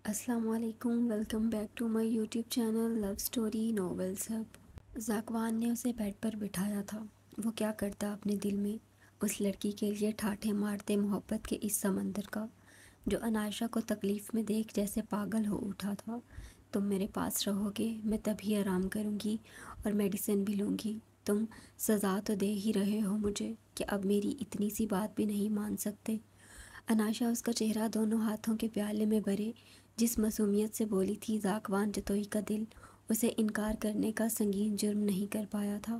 السلام علیکم، welcome back to my YouTube channel love story novels hub. Zakwan نے اسے بیڈ پر بٹھایا تھا۔ وہ کیا کرتا اپنے دل میں اس لڑکی کے لیے ٹھاٹھے مارتے محبت کے اس سمندر کا، جو انائشہ کو تکلیف میں دیکھ جیسے پاگل ہو اٹھا تھا۔ تم میرے پاس رہو گے، میں تبھی آرام کروں گی اور میڈیسن بھی لوں گی۔ تم سزا تو دے ہی رہے ہو مجھے کہ اب میری اتنی سی بات بھی نہیں مان سکتے۔ انائشہ اس کا چہرہ دونوں ہاتھوں کے پیالے میں بھرے جس معصومیت سے بولی تھی، ذاکوان جتوئی کا دل اسے انکار کرنے کا سنگین جرم نہیں کر پایا تھا۔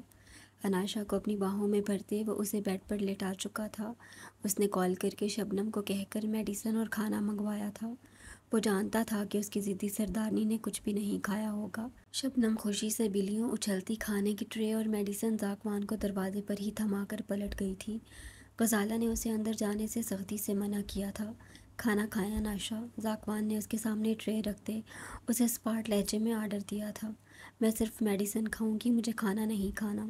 انائشہ کو اپنی باہوں میں بھرتے وہ اسے بیڈ پر لٹا چکا تھا۔ اس نے کال کر کے شبنم کو کہہ کر میڈیسن اور کھانا منگوایا تھا۔ وہ جانتا تھا کہ اس کی ضدی سردارنی نے کچھ بھی نہیں کھایا ہوگا۔ شبنم خوشی سے بلیوں اچھلتی کھانے کی ٹرے اور میڈیسن ذاکوان کو دروازے پر ہی تھما کر پلٹ گئی تھی۔ غزالہ نے اسے اندر جانے سے سختی سے منع کیا تھا۔ کھانا کھائیں انائشہ، ذاکوان نے اس کے سامنے ٹرے رکھتے اسے اسپاٹ لہجے میں آرڈر دیا تھا۔ میں صرف میڈیسن کھاؤں گی، مجھے کھانا نہیں کھانا۔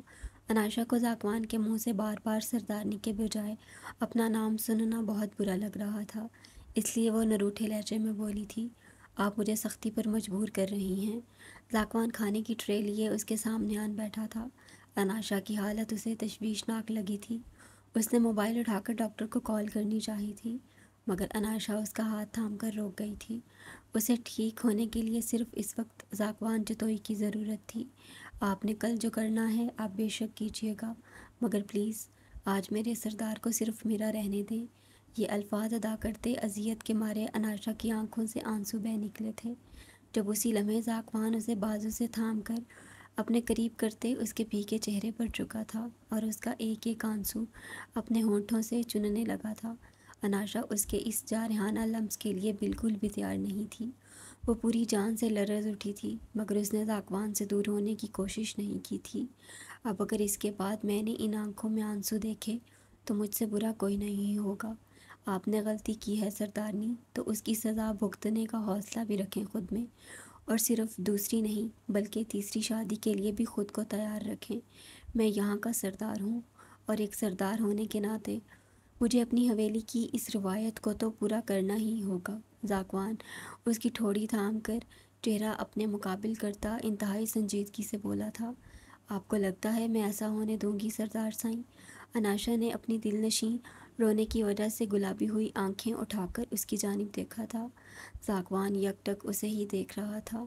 انائشہ کو ذاکوان کے منہ سے بار بار سردارنی کے بجائے اپنا نام سننا بہت برا لگ رہا تھا، اس لیے وہ نروٹھے لہجے میں بولی تھی، آپ مجھے سختی پر مجبور کر رہی ہیں۔ ذاکوان کھانے کی ٹرے لیے اس کے سامنے آن بیٹھا تھا۔ انائشہ کی حالت اسے تشویشناک لگی تھی۔ اس نے موبائل اٹھا کر ڈاکٹر کو کال کرنی چاہی تھی، مگر انائشہ اس کا ہاتھ تھام کر روک گئی تھی۔ اسے ٹھیک ہونے کے لیے صرف اس وقت ذاکوان جتوئی کی ضرورت تھی۔ آپ نے کل جو کرنا ہے آپ بے شک کیجیے گا، مگر پلیز آج میرے سردار کو صرف میرا رہنے دیں۔ یہ الفاظ ادا کرتے اذیت کے مارے انائشہ کی آنکھوں سے آنسو بہہ نکلے تھے، جب اسی لمحے ذاکوان اسے بازو سے تھام کر اپنے قریب کرتے اس کے پھیکے چہرے پر چکا تھا اور اس کا ایک ایک آنسو اپنے ہونٹوں سے چننے لگا تھا۔ انائشہ اس کے اس جارحانہ لمس کے لیے بالکل بھی تیار نہیں تھی۔ وہ پوری جان سے لرز اٹھی تھی، مگر اس نے ذاکوان سے دور ہونے کی کوشش نہیں کی تھی۔ اب اگر اس کے بعد میں نے ان آنکھوں میں آنسو دیکھے تو مجھ سے برا کوئی نہیں ہوگا۔ آپ نے غلطی کی ہے سردارنی، تو اس کی سزا بھگتنے کا حوصلہ بھی رکھیں خود میں، اور صرف دوسری نہیں بلکہ تیسری شادی کے لیے بھی خود کو تیار رکھیں۔ میں یہاں کا سردار ہوں، اور ایک سردار ہونے کے ناطے مجھے اپنی حویلی کی اس روایت کو تو پورا کرنا ہی ہوگا۔ ذاکوان اس کی ٹھوڑی تھام کر چہرہ اپنے مقابل کرتا انتہائی سنجیدگی سے بولا تھا، آپ کو لگتا ہے میں ایسا ہونے دوں گی سردار سائیں؟ انائشہ نے اپنی دل نشیں رونے کی وجہ سے گلابی ہوئی آنکھیں اٹھا کر اس کی جانب دیکھا تھا۔ ذاکوان یک ٹک اسے ہی دیکھ رہا تھا۔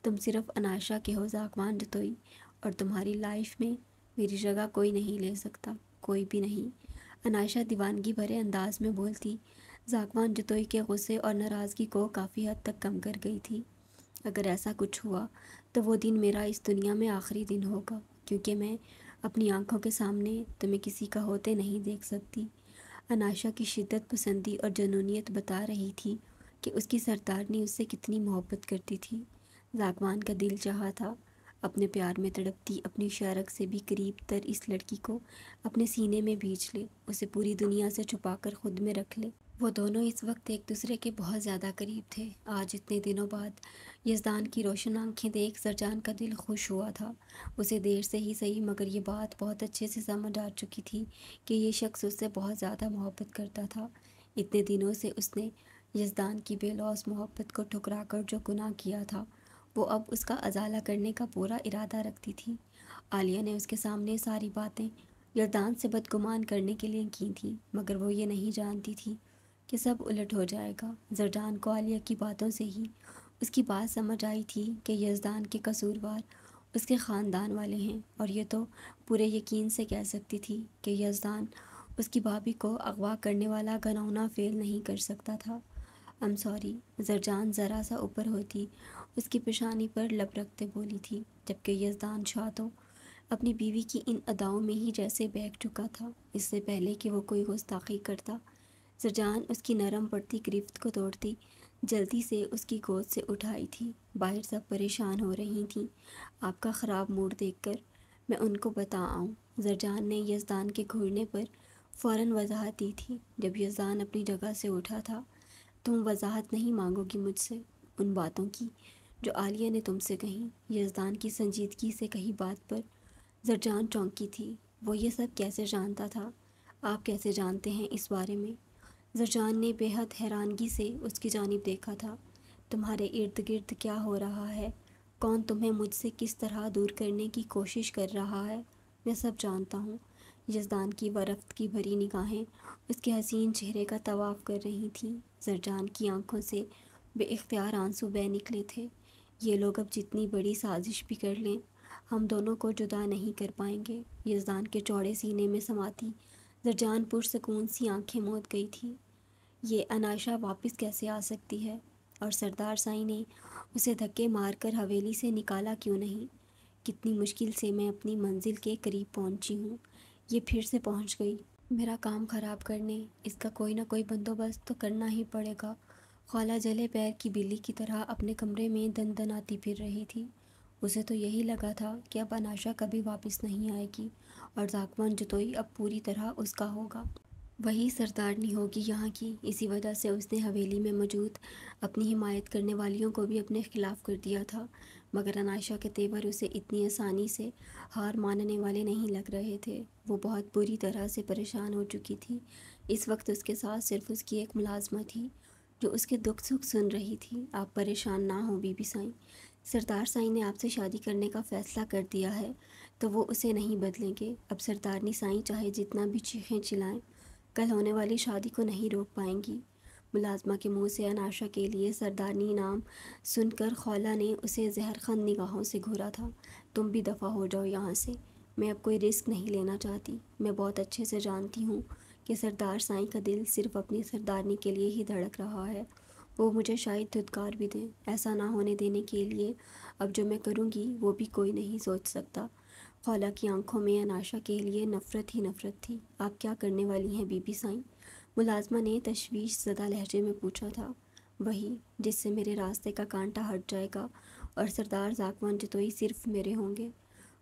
تم صرف انائشہ کے ہو ذاکوان جتوئی، اور تمہاری لائف میں میری جگہ کوئی نہیں لے سکتا، کوئی بھی نہیں۔ انائشہ دیوانگی بھرے انداز میں بولتی ذاکوان جتوئی کے غصے اور ناراضگی کو کافی حد تک کم کر گئی تھی۔ اگر ایسا کچھ ہوا تو وہ دن میرا اس دنیا میں آخری دن ہوگا، کیونکہ میں اپنی آنکھوں کے سامنے تمہیں کسی کا ہوتے نہیں دیکھ سکتی۔ انائشہ کی شدت پسندی اور جنونیت بتا رہی تھی کہ اس کی سردارنی اس سے کتنی محبت کرتی تھی۔ ذاکوان کا دل چاہا تھا اپنے پیار میں تڑپتی اپنی شرک سے بھی قریب تر اس لڑکی کو اپنے سینے میں بھینچ لے، اسے پوری دنیا سے چھپا کر خود میں رکھ لے۔ وہ دونوں اس وقت ایک دوسرے کے بہت زیادہ قریب تھے۔ آج اتنے دنوں بعد یزدان کی روشن آنکھیں دیکھ زرجان کا دل خوش ہوا تھا۔ اسے دیر سے ہی صحیح مگر یہ بات بہت اچھے سے سمجھ آ چکی تھی کہ یہ شخص اس سے بہت زیادہ محبت کرتا تھا۔ اتنے دنوں سے اس نے یزدان کی بے لوث محبت کو ٹھکرا کر جو گناہ کیا تھا، وہ اب اس کا ازالہ کرنے کا پورا ارادہ رکھتی تھی۔ عالیہ نے اس کے سامنے ساری باتیں یزدان سے بدگمان کرنے کے لیے کی تھیں، مگر وہ یہ نہیں جانتی تھی کہ سب الٹ ہو جائے گا۔ زرجان کو عالیہ کی باتوں سے ہی اس کی بات سمجھ آئی تھی کہ یزدان کے قصوروار اس کے خاندان والے ہیں، اور یہ تو پورے یقین سے کہہ سکتی تھی کہ یزدان اس کی بھابھی کو اغوا کرنے والا گھناؤنا فعل نہیں کر سکتا تھا۔ سوری، زرجان ذرا سا اوپر ہوتی اس کی پیشانی پر لب رکھتے بولی تھی، جبکہ یزدان شاہ تو اپنی بیوی کی ان اداؤں میں ہی جیسے بیٹھ چکا تھا اس سے پہلے کہ وہ کوئی گستاخی کرتا۔ زرجان اس کی نرم پڑتی گرفت کو توڑتی جلدی سے اس کی گود سے اٹھائی تھی۔ باہر سب پریشان ہو رہی تھیں آپ کا خراب موڈ دیکھ کر، میں ان کو بتا آؤں؟ زرجان نے یزدان کے گھورنے پر فوراً وضاحت دی تھی۔ جب یزدان اپنی جگہ سے اٹھا تھا، تم وضاحت نہیں مانگو گی مجھ سے ان باتوں کی جو عالیہ نے تم سے کہیں؟ یزدان کی سنجیدگی سے کہی بات پر زرجان چونکی تھی۔ وہ یہ سب کیسے جانتا تھا؟ آپ کیسے جانتے ہیں اس بارے میں؟ زرجان نے بے حد حیرانگی سے اس کی جانب دیکھا تھا۔ تمہارے ارد گرد کیا ہو رہا ہے، کون تمہیں مجھ سے کس طرح دور کرنے کی کوشش کر رہا ہے، میں سب جانتا ہوں۔ یزدان کی ورفت کی بھری نگاہیں اس کے حسین چہرے کا طواف کر رہی تھیں۔ زرجان کی آنکھوں سے بے اختیار آنسو بہہ نکلے تھے۔ یہ لوگ اب جتنی بڑی سازش بھی کر لیں، ہم دونوں کو جدا نہیں کر پائیں گے۔ یزدان کے چوڑے سینے میں سماتی زرجان پرسکون سی آنکھیں موند گئی تھی۔ یہ اناشا واپس کیسے آ سکتی ہے؟ اور سردار سائی نے اسے دھکے مار کر حویلی سے نکالا کیوں نہیں؟ کتنی مشکل سے میں اپنی منزل کے قریب پہنچی ہوں، یہ پھر سے پہنچ گئی۔ میرا کام خراب کرنے اس کا کوئی نہ کوئی بندوبست تو کرنا ہی پڑے گا۔ خالہ جلے پیر کی بلی کی طرح اپنے کمرے میں دن دناتی پھر رہی تھی۔ اسے تو یہی لگا تھا کہ اب اناشا کبھی واپس نہیں آئے گی اور زاکوان جتوئی اب پوری طرح اس کا ہوگا۔ وہی سردارنی ہوگی یہاں کی۔ اسی وجہ سے اس نے حویلی میں موجود اپنی حمایت کرنے والیوں کو بھی اپنے خلاف کر دیا تھا، مگر اناشا کے تیور اسے اتنی آسانی سے ہار ماننے والے نہیں لگ رہے تھے۔ وہ بہت بری طرح سے پریشان ہو چکی تھی۔ اس وقت اس کے ساتھ صرف اس کی ایک ملازمہ تھی جو اس کے دکھ سکھ سن رہی تھی۔ آپ پریشان نہ ہوں بی بی سائیں، سردار سائیں نے آپ سے شادی کرنے کا فیصلہ کر دیا ہے تو وہ اسے نہیں بدلیں گے۔ اب سردارنی سائیں چاہے جتنا بھی چیخیں چلائیں، کل ہونے والی شادی کو نہیں روک پائیں گی۔ ملازمہ کے منہ سے اناشا کے لیے سردارنی نام سن کر خولہ نے اسے زہرخند نگاہوں سے گھورا تھا۔ تم بھی دفع ہو جاؤ یہاں سے، میں اب کوئی رسک نہیں لینا چاہتی۔ میں بہت اچھے سے جانتی ہوں کہ سردار سائیں کا دل صرف اپنی سردارنی کے لیے ہی دھڑک رہا ہے۔ وہ مجھے شاید دھتکار بھی دیں، ایسا نہ ہونے دینے کے لیے اب جو میں کروں گی وہ بھی کوئی نہیں سوچ سکتا۔ خولہ کی آنکھوں میں اناشا کے لیے نفرت ہی نفرت تھی۔ آپ کیا کرنے والی ہیں بی بی سائیں؟ ملازمہ نے تشویش زدہ لہجے میں پوچھا تھا۔ وہی جس سے میرے راستے کا کانٹا ہٹ جائے گا اور سردار زاکوان جتوئی صرف میرے ہوں گے۔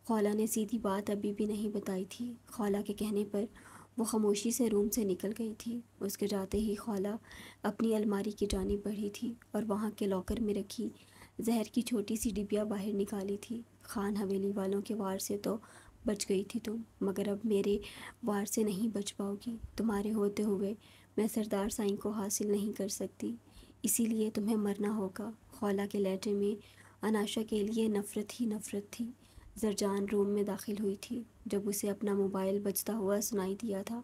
خولہ نے سیدھی بات ابھی بھی نہیں بتائی تھی۔ خولہ کے کہنے پر وہ خاموشی سے روم سے نکل گئی تھی۔ اس کے جاتے ہی خولہ اپنی الماری کی جانب بڑھی تھی اور وہاں کے لاکر میں رکھی زہر کی چھوٹی سی ڈبیا باہر نکالی تھی۔ خان حویلی والوں کے وار سے تو بچ گئی تھی تم، مگر اب میرے وار سے نہیں بچ پاؤ گی۔ تمہارے ہوتے ہوئے میں سردار سائیں کو حاصل نہیں کر سکتی، اسی لیے تمہیں مرنا ہوگا۔ خولہ کے لہجے میں اناشا کے لیے نفرت ہی نفرت تھی۔ زرجان روم میں داخل ہوئی تھی جب اسے اپنا موبائل بجتا ہوا سنائی دیا تھا۔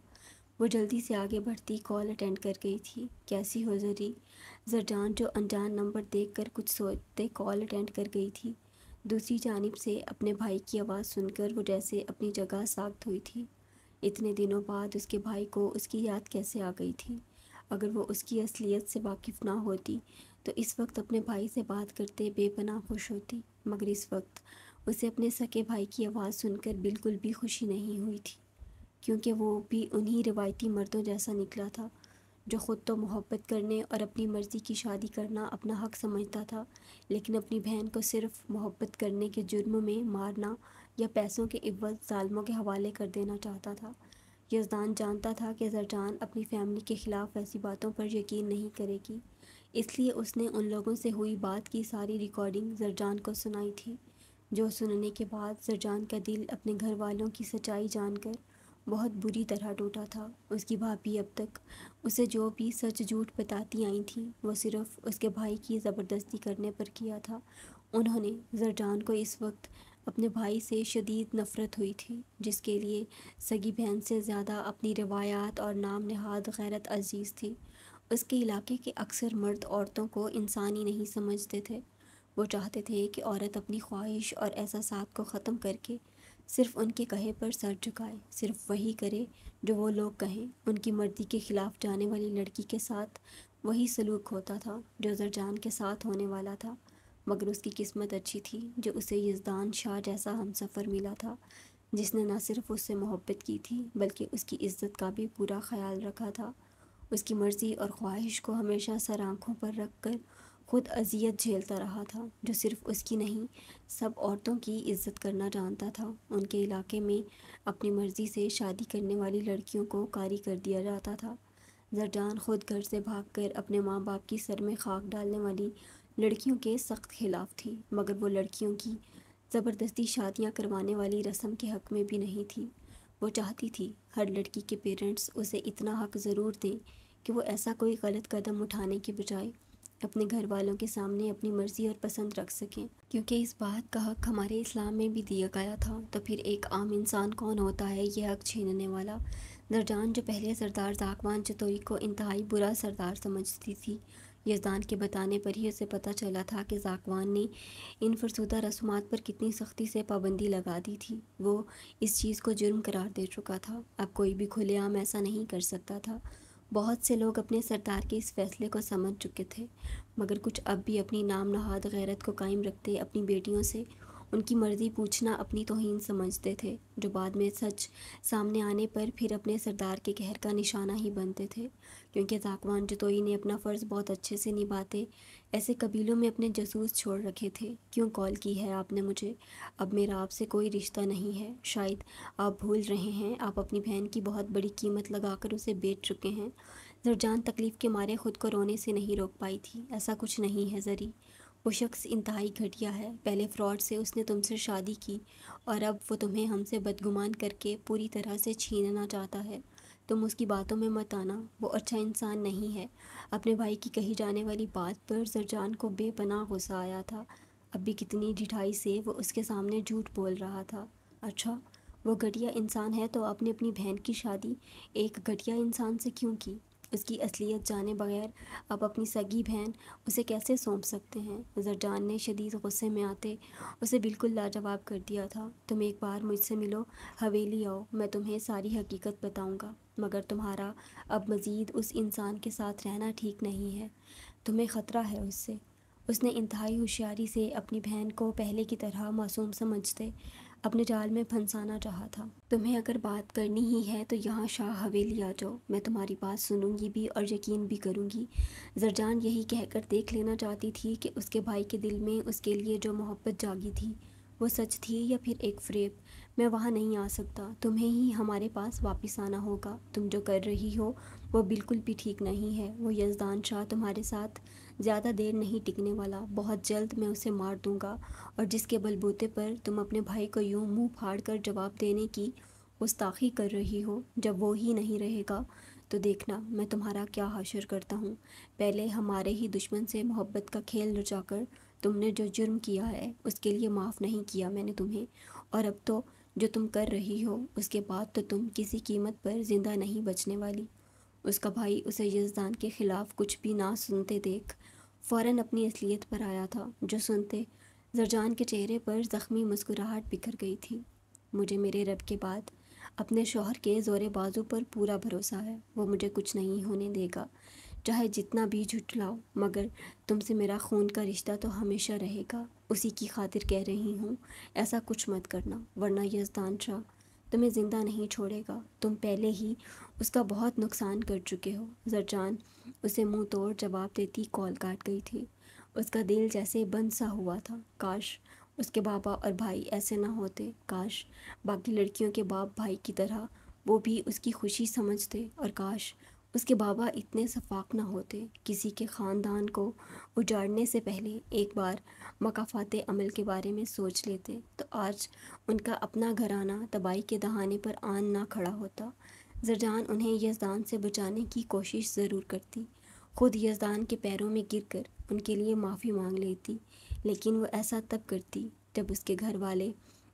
وہ جلدی سے آگے بڑھتی کال اٹینڈ کر گئی تھی۔ کیسی ہو زری؟ زرجان جو انجان نمبر دیکھ کر کچھ سوچتے کال اٹینڈ کر گئی تھی، دوسری جانب سے اپنے بھائی کی آواز سن کر وہ جیسے اپنی جگہ ساکت ہوئی تھی۔ اتنے دنوں بعد اس کے بھائی کو اس کی یاد کیسے آ گئی تھی؟ اگر وہ اس کی اصلیت سے واقف نہ ہوتی تو اس وقت اپنے بھائی سے بات کرتے بے پناہ خوش ہوتی، مگر اس وقت اسے اپنے سکے بھائی کی آواز سن کر بالکل بھی خوشی نہیں ہوئی تھی، کیونکہ وہ بھی انہی روایتی مردوں جیسا نکلا تھا جو خود تو محبت کرنے اور اپنی مرضی کی شادی کرنا اپنا حق سمجھتا تھا، لیکن اپنی بہن کو صرف محبت کرنے کے جرم میں مارنا یا پیسوں کے عوض ظالموں کے حوالے کر دینا چاہتا تھا۔ یزدان جانتا تھا کہ زرجان اپنی فیملی کے خلاف ایسی باتوں پر یقین نہیں کرے گی، اس لیے اس نے ان لوگوں سے ہوئی بات کی ساری ریکارڈنگ زرجان کو سنائی تھی، جو سننے کے بعد زرجان کا دل اپنے گھر والوں کی سچائی جان کر بہت بری طرح ٹوٹا تھا۔ اس کی بھابھی اب تک اسے جو بھی سچ جھوٹ بتاتی آئی تھیں وہ صرف اس کے بھائی کی زبردستی کرنے پر کیا تھا۔ انہوں نے زرجان کو اس وقت اپنے بھائی سے شدید نفرت ہوئی تھی، جس کے لیے سگی بہن سے زیادہ اپنی روایات اور نام نہاد غیرت عزیز تھی۔ اس کے علاقے کے اکثر مرد عورتوں کو انسان ہی نہیں سمجھتے تھے۔ وہ چاہتے تھے کہ عورت اپنی خواہش اور احساسات کو ختم کر کے صرف ان کے کہے پر سر جھکائے، صرف وہی کرے جو وہ لوگ کہیں۔ ان کی مرضی کے خلاف جانے والی لڑکی کے ساتھ وہی سلوک ہوتا تھا جو زرجان کے ساتھ ہونے والا تھا، مگر اس کی قسمت اچھی تھی جو اسے یزدان شاہ جیسا ہمسفر ملا تھا، جس نے نہ صرف اس سے محبت کی تھی بلکہ اس کی عزت کا بھی پورا خیال رکھا تھا۔ اس کی مرضی اور خواہش کو ہمیشہ سر آنکھوں پر رکھ کر خود اذیت جھیلتا رہا تھا، جو صرف اس کی نہیں سب عورتوں کی عزت کرنا جانتا تھا۔ ان کے علاقے میں اپنی مرضی سے شادی کرنے والی لڑکیوں کو کاری کر دیا جاتا تھا۔ زرجان خود گھر سے بھاگ کر اپنے ماں باپ کی سر میں خاک ڈالنے والی لڑکیوں کے سخت خلاف تھی، مگر وہ لڑکیوں کی زبردستی شادیاں کروانے والی رسم کے حق میں بھی نہیں تھی۔ وہ چاہتی تھی ہر لڑکی کے پیرنٹس اسے اتنا حق ضرور دیں کہ وہ ایسا کوئی غلط قدم اٹھانے کے بجائے اپنے گھر والوں کے سامنے اپنی مرضی اور پسند رکھ سکیں، کیونکہ اس بات کا حق ہمارے اسلام میں بھی دیا گیا تھا۔ تو پھر ایک عام انسان کون ہوتا ہے یہ حق چھیننے والا؟ زرجان جو پہلے سردار ذاکوان چتوئی کو انتہائی برا سردار سمجھتی تھی، یزدان کے بتانے پر ہی اسے پتہ چلا تھا کہ ذاکوان نے ان فرسودہ رسومات پر کتنی سختی سے پابندی لگا دی تھی۔ وہ اس چیز کو جرم قرار دے چکا تھا، اب کوئی بھی کھلے عام ایسا نہیں کر سکتا تھا۔ بہت سے لوگ اپنے سردار کے اس فیصلے کو سمجھ چکے تھے، مگر کچھ اب بھی اپنی نام نہاد غیرت کو قائم رکھتے اپنی بیٹیوں سے ان کی مرضی پوچھنا اپنی توہین سمجھتے تھے، جو بعد میں سچ سامنے آنے پر پھر اپنے سردار کے قہر کا نشانہ ہی بنتے تھے، کیونکہ ذاکوان چتوئی نے اپنا فرض بہت اچھے سے نبھاتے ایسے قبیلوں میں اپنے جاسوس چھوڑ رکھے تھے۔ کیوں کال کی ہے آپ نے مجھے؟ اب میرا آپ سے کوئی رشتہ نہیں ہے، شاید آپ بھول رہے ہیں، آپ اپنی بہن کی بہت بڑی قیمت لگا کر اسے بیچ چکے ہیں۔ زرجان تکلیف کے مارے خود کو رونے سے نہیں روک پائی تھی۔ ایسا کچھ نہیں ہے زری، وہ شخص انتہائی گھٹیا ہے، پہلے فراڈ سے اس نے تم سے شادی کی اور اب وہ تمہیں ہم سے بدگمان کر کے پوری طرح سے چھیننا چاہتا ہے۔ تم اس کی باتوں میں مت آنا، وہ اچھا انسان نہیں ہے۔ اپنے بھائی کی کہی جانے والی بات پر زرجان کو بے پناہ غصہ آیا تھا، اب بھی کتنی ڈٹھائی سے وہ اس کے سامنے جھوٹ بول رہا تھا۔ اچھا وہ گھٹیا انسان ہے تو آپ نے اپنی بہن کی شادی ایک گھٹیا انسان سے کیوں کی؟ اس کی اصلیت جانے بغیر آپ اپنی سگی بہن اسے کیسے سونپ سکتے ہیں؟ زرجان نے شدید غصے میں آتے اسے بالکل لاجواب کر دیا تھا۔ تم ایک بار مجھ سے ملو، حویلی آؤ، میں تمہیں ساری حقیقت بتاؤں گا، مگر تمہارا اب مزید اس انسان کے ساتھ رہنا ٹھیک نہیں ہے، تمہیں خطرہ ہے اس سے۔ اس نے انتہائی ہوشیاری سے اپنی بہن کو پہلے کی طرح معصوم سمجھتے اپنے جال میں پھنسانا چاہا تھا۔ تمہیں اگر بات کرنی ہی ہے تو یہاں شاہ حویلی آ جاؤ، میں تمہاری بات سنوں گی بھی اور یقین بھی کروں گی۔ زرجان یہی کہہ کر دیکھ لینا چاہتی تھی کہ اس کے بھائی کے دل میں اس کے لیے جو محبت جاگی تھی وہ سچ تھی یا پھر ایک فریب۔ میں وہاں نہیں آ سکتا، تمہیں ہی ہمارے پاس واپس آنا ہوگا۔ تم جو کر رہی ہو وہ بالکل بھی ٹھیک نہیں ہے، وہ یزدان شاہ تمہارے ساتھ زیادہ دیر نہیں ٹکنے والا، بہت جلد میں اسے مار دوں گا، اور جس کے بل بوتے پر تم اپنے بھائی کو یوں منہ پھاڑ کر جواب دینے کی گستاخی کر رہی ہو، جب وہ ہی نہیں رہے گا تو دیکھنا میں تمہارا کیا حشر کرتا ہوں۔ پہلے ہمارے ہی دشمن سے محبت کا کھیل رچا کر تم نے جو جرم کیا ہے اس کے لیے معاف نہیں کیا میں نے تمہیں، اور اب تو جو تم کر رہی ہو اس کے بعد تو تم کسی قیمت پر زندہ نہیں بچنے والی۔ اس کا بھائی اسے یزدان کے خلاف کچھ بھی نہ سنتے دیکھ فوراً اپنی اصلیت پر آیا تھا، جو سنتے زرجان کے چہرے پر زخمی مسکراہٹ بکھر گئی تھی۔ مجھے میرے رب کے بعد اپنے شوہر کے زور بازو پر پورا بھروسہ ہے، وہ مجھے کچھ نہیں ہونے دے گا، چاہے جتنا بھی جھٹلاؤ، مگر تم سے میرا خون کا رشتہ تو ہمیشہ رہے گا، اسی کی خاطر کہہ رہی ہوں، ایسا کچھ مت کرنا، ورنہ یزدان شاہ تمہیں زندہ نہیں چھوڑے گا، تم پہلے ہی اس کا بہت نقصان کر چکے ہو۔ زرجان اسے منہ توڑ جواب دیتی کال کاٹ گئی تھی۔ اس کا دل جیسے بند سا ہوا تھا، کاش اس کے بابا اور بھائی ایسے نہ ہوتے، کاش باقی لڑکیوں کے باپ بھائی کی طرح وہ بھی اس کی خوشی سمجھتے، اور کاش اس کے بابا اتنے شفاق نہ ہوتے، کسی کے خاندان کو اجاڑنے سے پہلے ایک بار مکافات عمل کے بارے میں سوچ لیتے تو آج ان کا اپنا گھرانہ تباہی کے دہانے پر آن نہ کھڑا ہوتا۔ زرجان انہیں یزدان سے بچانے کی کوشش ضرور کرتی، خود یزدان کے پیروں میں گر کر ان کے لیے معافی مانگ لیتی، لیکن وہ ایسا تب کرتی جب اس کے گھر والے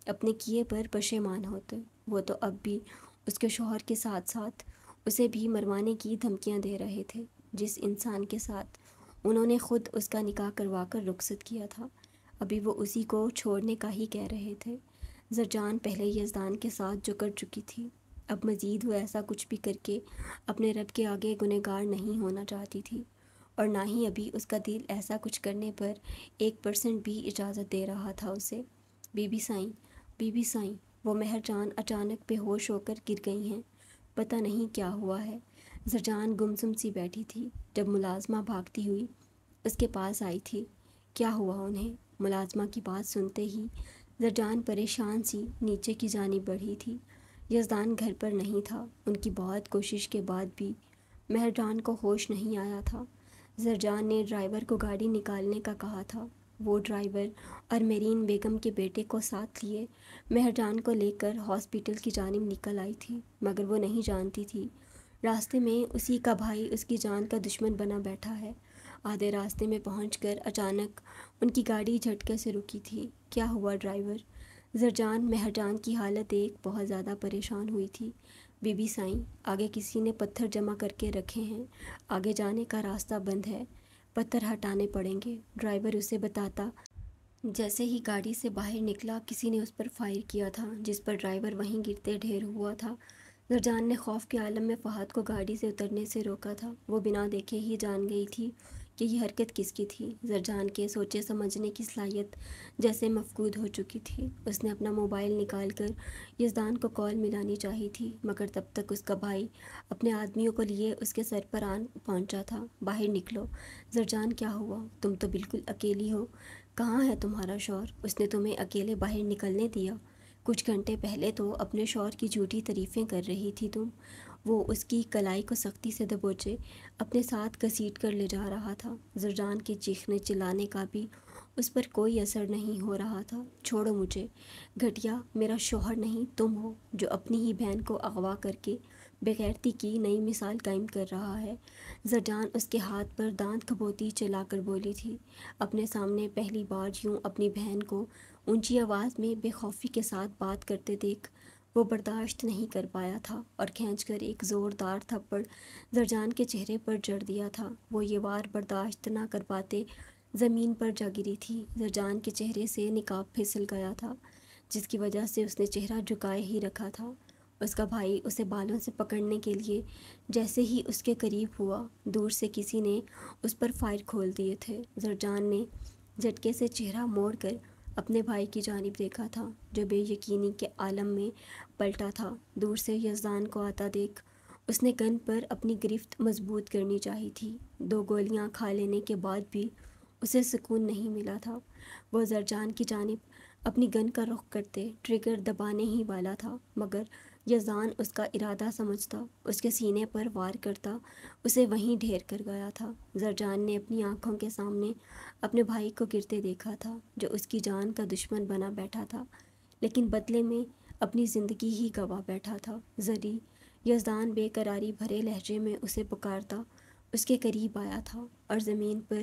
اپنے کیے پر پشیمان ہوتے۔ وہ تو اب بھی اس کے شوہر کے ساتھ ساتھ اسے بھی مروانے کی دھمکیاں دے رہے تھے، جس انسان کے ساتھ انہوں نے خود اس کا نکاح کروا کر رخصت کیا تھا، ابھی وہ اسی کو چھوڑنے کا ہی کہہ رہے تھے۔ زرجان پہلے یزدان کے ساتھ جو کر چکی تھی، اب مزید وہ ایسا کچھ بھی کر کے اپنے رب کے آگے گنہگار نہیں ہونا چاہتی تھی، اور نہ ہی ابھی اس کا دل ایسا کچھ کرنے پر 1% بھی اجازت دے رہا تھا اسے۔ بی بی سائیں، بی بی سائیں، وہ مہر جان اچانک بے ہوش ہو کر گر گئی ہیں، پتہ نہیں کیا ہوا ہے۔ زرجان گمسم سی بیٹھی تھی جب ملازمہ بھاگتی ہوئی اس کے پاس آئی تھی۔ کیا ہوا انہیں؟ ملازمہ کی بات سنتے ہی زرجان پریشان سی نیچے کی جانب بڑھی تھی۔ یزدان گھر پر نہیں تھا، ان کی بہت کوشش کے بعد بھی مہر جان کو ہوش نہیں آیا تھا۔ زرجان نے ڈرائیور کو گاڑی نکالنے کا کہا تھا، وہ ڈرائیور اور میرین بیگم کے بیٹے کو ساتھ لیے مہر جان کو لے کر ہاسپٹل کی جانب نکل آئی تھی، مگر وہ نہیں جانتی تھی راستے میں اسی کا بھائی اس کی جان کا دشمن بنا بیٹھا ہے، آدھے راستے میں پہنچ کر اچانک ان کی گاڑی جھٹکے سے رکی تھی۔ کیا ہوا ڈرائیور؟ زرجان مہرجان کی حالت دیکھ بہت زیادہ پریشان ہوئی تھی۔ بی بی سائیں، آگے کسی نے پتھر جمع کر کے رکھے ہیں، آگے جانے کا راستہ بند ہے، پتھر ہٹانے پڑیں گے، ڈرائیور اسے بتاتا۔ جیسے ہی گاڑی سے باہر نکلا کسی نے اس پر فائر کیا تھا، جس پر ڈرائیور وہیں گرتے ڈھیر ہوا تھا۔ زرجان نے خوف کے عالم میں فہد کو گاڑی سے اترنے سے روکا تھا۔ وہ بنا دیکھے ہی جان گئی تھی کہ یہ حرکت کس کی تھی۔ زرجان کے سوچے سمجھنے کی صلاحیت جیسے مفقود ہو چکی تھی۔ اس نے اپنا موبائل نکال کر یزدان کو کال ملانی چاہی تھی، مگر تب تک اس کا بھائی اپنے آدمیوں کو لیے اس کے سر پر آن پہنچا تھا۔ باہر نکلو۔ زرجان، کیا ہوا؟ تم تو بالکل اکیلی ہو، کہاں ہے تمہارا شوہر؟ اس نے تمہیں اکیلے باہر نکلنے دیا؟ کچھ گھنٹے پہلے تو اپنے شوہر کی جھوٹی تعریفیں کر رہی تھی تم۔ وہ اس کی کلائی کو سختی سے دبوچے اپنے ساتھ گھسیٹ کر لے جا رہا تھا۔ زرجان کے چیخنے چلانے کا بھی اس پر کوئی اثر نہیں ہو رہا تھا۔ چھوڑو مجھے، گھٹیا، میرا شوہر نہیں تم ہو جو اپنی ہی بہن کو اغوا کر کے بےغیرتی کی نئی مثال قائم کر رہا ہے۔ زرجان اس کے ہاتھ پر دانت کھبوتی چلا کر بولی تھی۔ اپنے سامنے پہلی بار یوں اپنی بہن کو اونچی آواز میں بے خوفی کے ساتھ بات کرتے دیکھ وہ برداشت نہیں کر پایا تھا اور کھینچ کر ایک زوردار تھپڑ زرجان کے چہرے پر جڑ دیا تھا۔ وہ یہ وار برداشت نہ کر پاتے زمین پر جا گری تھی۔ زرجان کے چہرے سے نقاب پھسل گیا تھا، جس کی وجہ سے اس نے چہرہ جھکائے ہی رکھا تھا۔ اس کا بھائی اسے بالوں سے پکڑنے کے لیے جیسے ہی اس کے قریب ہوا، دور سے کسی نے اس پر فائر کھول دیے تھے۔ زرجان نے جھٹکے سے چہرہ موڑ کر اپنے بھائی کی جانب دیکھا تھا، جو بے یقینی کے عالم میں پلٹا تھا۔ دور سے یزدان کو آتا دیکھ اس نے گن پر اپنی گرفت مضبوط کرنی چاہی تھی۔ 2 گولیاں کھا لینے کے بعد بھی اسے سکون نہیں ملا تھا۔ وہ زرجان کی جانب اپنی گن کا رخ کرتے ٹریگر دبانے ہی والا تھا، مگر یزدان اس کا ارادہ سمجھتا اس کے سینے پر وار کرتا اسے وہیں ڈھیر کر گیا تھا۔ زرجان نے اپنی آنکھوں کے سامنے اپنے بھائی کو گرتے دیکھا تھا، جو اس کی جان کا دشمن بنا بیٹھا تھا، لیکن بدلے میں اپنی زندگی ہی گنوا بیٹھا تھا۔ زری، یزدان بے قراری بھرے لہجے میں اسے پکارتا اس کے قریب آیا تھا اور زمین پر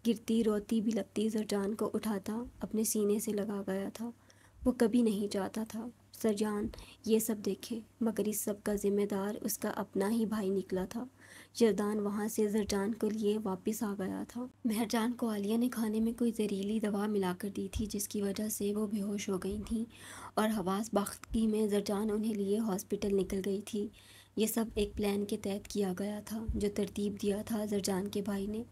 گرتی روتی بلکتی زرجان کو اٹھاتا اپنے سینے سے لگا گیا تھا۔ وہ کبھی نہیں چاہتا تھا زرجان یہ سب دیکھے، مگر اس سب کا ذمہ دار اس کا اپنا ہی بھائی نکلا تھا۔ یزدان وہاں سے زرجان کو لیے واپس آ گیا تھا۔ مہرجان کو عالیہ نے کھانے میں کوئی زہریلی دوا ملا کر دی تھی، جس کی وجہ سے وہ بے ہوش ہو گئی تھیں اور حواس باختگی میں زرجان انہیں لیے ہاسپٹل نکل گئی تھی۔ یہ سب ایک پلان کے تحت کیا گیا تھا جو ترتیب دیا تھا زرجان کے بھائی نے۔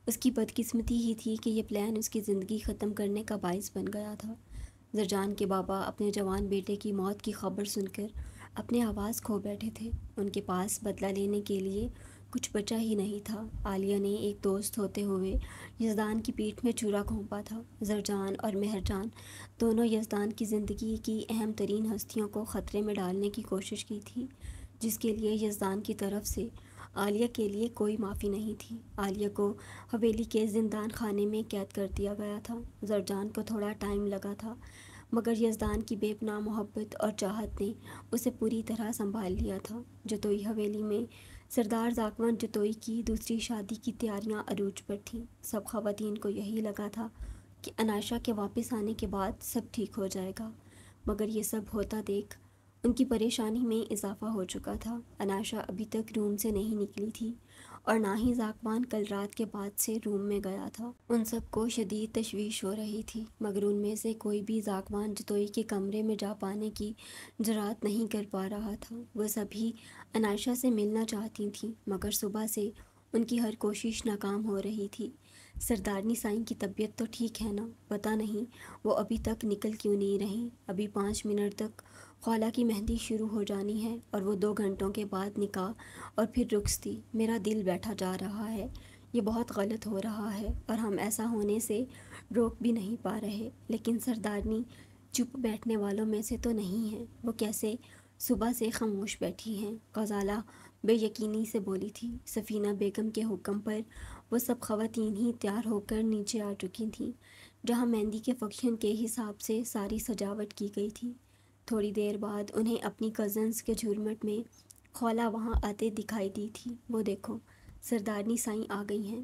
اس کی بدقسمتی ہی تھی کہ یہ پلان اس کی زندگی ختم کرنے کا باعث بن گیا تھا۔ زرجان کے بابا اپنے جوان بیٹے کی موت کی خبر سن کر اپنے آواز کھو بیٹھے تھے۔ ان کے پاس بدلہ لینے کے لیے کچھ بچا ہی نہیں تھا۔ عالیہ نے ایک دوست ہوتے ہوئے یزدان کی پیٹھ میں چورا گھونپا تھا۔ زرجان اور مہرجان دونوں یزدان کی زندگی کی اہم ترین ہستیوں کو خطرے میں ڈالنے کی کوشش کی تھی، جس کے لیے یزدان کی طرف سے عالیہ کے لیے کوئی معافی نہیں تھی۔ عالیہ کو حویلی کے زندان خانے میں قید کر دیا گیا تھا۔ زرجان کو تھوڑا ٹائم لگا تھا، مگر یزدان کی بے پناہ محبت اور چاہت نے اسے پوری طرح سنبھال لیا تھا۔ جتوئی حویلی میں سردار زاکوان جتوئی کی دوسری شادی کی تیاریاں عروج پر تھیں۔ سب خواتین کو یہی لگا تھا کہ انائشہ کے واپس آنے کے بعد سب ٹھیک ہو جائے گا، مگر یہ سب ہوتا دیکھ ان کی پریشانی میں اضافہ ہو چکا تھا۔ انائشہ ابھی تک روم سے نہیں نکلی تھی اور نہ ہی زاکوان کل رات کے بعد سے روم میں گیا تھا۔ ان سب کو شدید تشویش ہو رہی تھی، مگر ان میں سے کوئی بھی زاکوان جتوئی کے کمرے میں جا پانے کی جرات نہیں کر پا رہا تھا۔ وہ سبھی انائشہ سے ملنا چاہتی تھیں، مگر صبح سے ان کی ہر کوشش ناکام ہو رہی تھی۔ سردارنی سائیں کی طبیعت تو ٹھیک ہے نا؟ پتہ نہیں وہ ابھی تک نکل کیوں نہیں رہیں۔ ابھی 5 منٹ تک خولہ کی مہندی شروع ہو جانی ہے اور وہ 2 گھنٹوں کے بعد نکاح اور پھر رخصتی۔ میرا دل بیٹھا جا رہا ہے، یہ بہت غلط ہو رہا ہے اور ہم ایسا ہونے سے روک بھی نہیں پا رہے۔ لیکن سردارنی چپ بیٹھنے والوں میں سے تو نہیں ہیں، وہ کیسے صبح سے خاموش بیٹھی ہیں؟ غزالہ بے یقینی سے بولی تھی۔ سفینہ بیگم کے حکم پر وہ سب خواتین ہی تیار ہو کر نیچے آ چکی تھیں، جہاں مہندی کے فنکشن کے حساب سے ساری سجاوٹ کی گئی تھی۔ تھوڑی دیر بعد انہیں اپنی کزنز کے جھرمٹ میں خولہ وہاں آتے دکھائی دی تھی۔ وہ دیکھو، سردارنی سائیں آ گئی ہیں۔